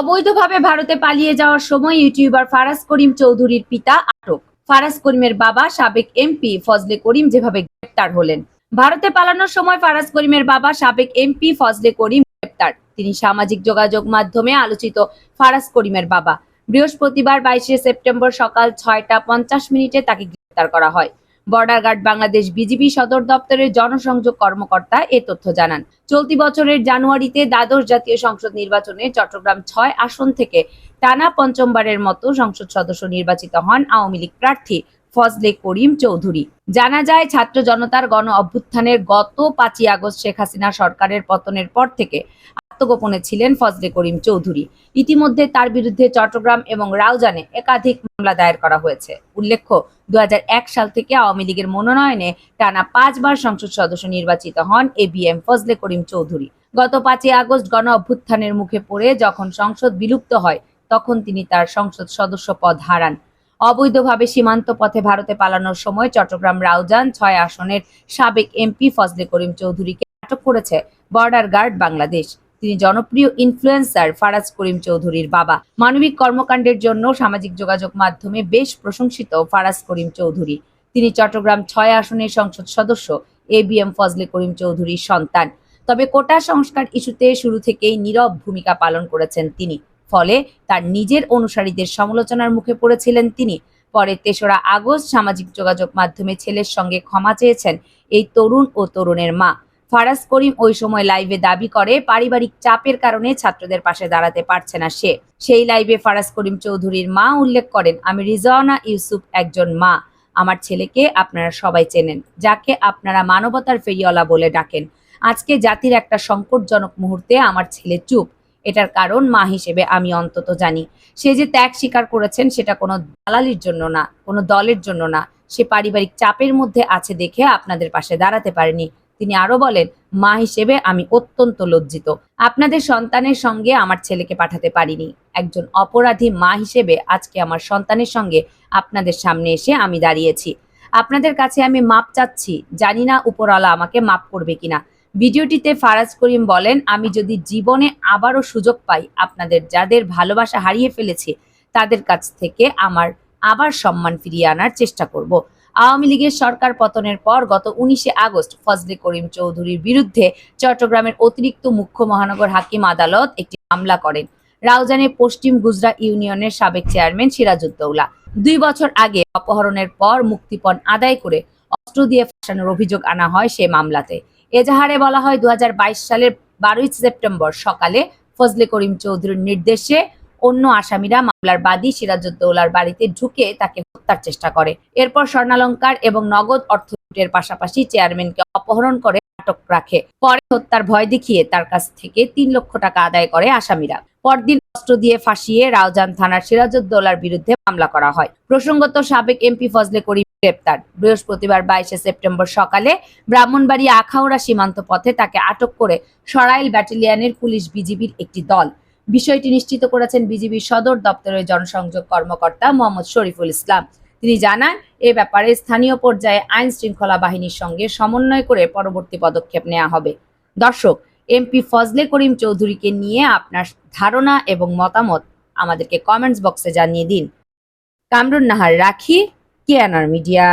অবৈধভাবে ভারতে পালিয়ে যাওয়ার সময় ইউটিউবার ফারাজ করিম চৌধুরীর পিতা আটক। ফারাজ করিমের বাবা সাবেক এমপি ফজলে করিম যেভাবে গ্রেপ্তার হলেন। ভারতে পালানোর সময় ফারাজ করিমের বাবা সাবেক এমপি ফজলে করিম গ্রেপ্তার। তিনি সামাজিক যোগাযোগ মাধ্যমে আলোচিত ফারাজ করিমের বাবা। বৃহস্পতিবার 22শে সেপ্টেম্বর সকাল 6টা 50 মিনিটে তাকে গ্রেপ্তার করা হয়। বর্ডার গার্ড বাংলাদেশ বিজিবি সদর দপ্তরের জনসংযোগ কর্মকর্তা এ তথ্য জানান। চলতি বছরের জানুয়ারিতে দ্বাদশ জাতীয় সংসদ নির্বাচনে চট্টগ্রাম 6 আসন থেকে টানা পঞ্চমবারের মতো সংসদ সদস্য নির্বাচিত হন আওয়ামী লীগ প্রার্থী ফজলে করিম চৌধুরী। জানা যায়, ছাত্র জনতার গণ অভ্যুত্থানের গত 5ই আগস্ট শেখ হাসিনা সরকারের পতনের পর থেকে আত্মগোপনে ছিলেন ফজলে করিম চৌধুরী। ইতিমধ্যে তার বিরুদ্ধে চট্টগ্রাম এবং রাউজানে একাধিক মামলা দায়ের করা হয়েছে। উল্লেখ্য, 2001 সাল থেকে আওয়ামী লীগের মনোনয়নে টানা 5 বার সংসদ সদস্য নির্বাচিত হন এবিএম ফজলে করিম চৌধুরী। গত 5ই আগস্ট গণ অভ্যুত্থানের মুখে পড়ে যখন সংসদ বিলুপ্ত হয়, তখন তিনি তার সংসদ সদস্য পদ হারান। অবৈধভাবে সীমান্ত পথে ভারতে পালানোর সময় চট্টগ্রাম রাউজান 6 আসনের সাবেক এমপি ফজলে করিম চৌধুরীকে আটক করেছে বর্ডার গার্ড বাংলাদেশ। তিনি জনপ্রিয় ইনফ্লুয়েন্সার ফারাজ করিম চৌধুরীর বাবা। মানবিক কর্মকাণ্ডের জন্য সামাজিক যোগাযোগ মাধ্যমে বেশ প্রশংসিত ফারাজ করিম চৌধুরী। তিনি চট্টগ্রাম 6 আসনের সংসদ সদস্য এবিএম ফজলে করিম চৌধুরীর সন্তান। তবে কোটা সংস্কার ইস্যুতে শুরু থেকেই নীরব ভূমিকা পালন করেছেন তিনি। ফলে তার নিজের অনুসারীদের সমালোচনার মুখে পড়েছিলেন তিনি। পরে 3রা আগস্ট সামাজিক যোগাযোগ মাধ্যমে ছেলের সঙ্গে ক্ষমা চেয়েছেন এই তরুণ ও তরুণের মা। ফারাজ করিম ওই সময় লাইভে দাবি করে, পারিবারিক চাপের কারণে ছাত্রদের পাশে দাঁড়াতে পারছে না সে। সেই লাইভে ফারাজ করিম চৌধুরীর মা উল্লেখ করেন, আমি রিজওয়ানা ইউসুফ একজন মা। আমার ছেলেকে আপনারা সবাই চেনেন, যাকে আপনারা মানবতার ফেরিওয়ালা বলে ডাকেন। আজকে জাতির একটা সংকটজনক মুহূর্তে আমার ছেলে চুপ। এটার কারণ মা হিসেবে আমি অন্তত জানি। সে যে ত্যাগ স্বীকার করেছেন সেটা কোনো দালালির জন্য না, কোনো দলের জন্য না। সে পারিবারিক চাপের মধ্যে আছে দেখে আপনাদের পাশে দাঁড়াতে পারেনি। তিনি আরো বলেন, মা হিসেবে আমি অত্যন্ত লজ্জিত। আপনাদের সন্তানের সঙ্গে আমার ছেলেকে পাঠাতে পারিনি। একজন অপরাধী মা হিসেবে আজকে আমার সন্তানের সঙ্গে আপনাদের সামনে এসে আমি দাঁড়িয়েছি। আপনাদের কাছে আমি মাপ চাচ্ছি, জানি না উপরওয়ালা আমাকে মাপ করবে কিনা। ভিডিওটিতে ফারাজ করিম বলেন, আমি যদি জীবনে আবারও সুযোগ পাই, আপনাদের যাদের ভালোবাসা হারিয়ে ফেলেছি তাদের কাছ থেকে আমার আবার সম্মান ফিরিয়ে আনার চেষ্টা করব। আওয়ামী লীগের সরকার পতনের পর গত 19শে আগস্ট ফজলে করিম চৌধুরীর বিরুদ্ধে চট্টগ্রামের অতিরিক্ত মুখ্য মহানগর হাকিম আদালত একটি মামলা করেন। রাউজানের পশ্চিম গুজরা ইউনিয়নের সাবেক চেয়ারম্যান সিরাজউদ্দৌলা 2 বছর আগে অপহরণের পর মুক্তিপণ আদায় করে অস্ত্র দিয়ে ফাঁসানোর অভিযোগ আনা হয় সে মামলাতে। এজাহারে বলা হয়, 2022 সালের 12ই সেপ্টেম্বর সকালে ফজলে করিম চৌধুরীর নির্দেশে অন্য আসামিরা মামলার বাদী সিরাজউদ্দৌলার বাড়িতে ঢুকে তাকে হত্যার চেষ্টা করে। এরপর স্বর্ণালংকার এবং নগদ অর্থ লুটের পাশাপাশি চেয়ারম্যানকে অপহরণ করে আটক রাখে। পরে হত্যার ভয় দেখিয়ে তার কাছ থেকে 3 লক্ষ টাকা আদায় করে আসামিরা। পরদিন অস্ত্র দিয়ে ফাঁসিয়ে রাউজান থানার সিরাজউদ্দৌলার বিরুদ্ধে মামলা করা হয়। প্রসঙ্গত, সাবেক এমপি ফজলে করিম গ্রেপ্তার। বৃহস্পতিবার 22শে সেপ্টেম্বর সকালে ব্রাহ্মণবাড়িয়া আখাউড়া সীমান্ত পথে তাকে আটক করে সরাইল ব্যাটালিয়নের পুলিশ বিজিবির একটি দল। বিষয়টি নিশ্চিত করেছেন বিজিবির সদর দপ্তরের জনসংযোগ কর্মকর্তা মোহাম্মদ শরীফুল ইসলাম। তিনি জানান, এ ব্যাপারে স্থানীয় পর্যায়ে আইন শৃঙ্খলা বাহিনীর সঙ্গে সমন্বয় করে পরবর্তী পদক্ষেপ নেওয়া হবে। দর্শক, এমপি ফজলে করিম চৌধুরীকে নিয়ে আপনার ধারণা এবং মতামত আমাদেরকে কমেন্টস বক্সে জানিয়ে দিন। কামরুন নাহার রাখি, কেএনআর মিডিয়া।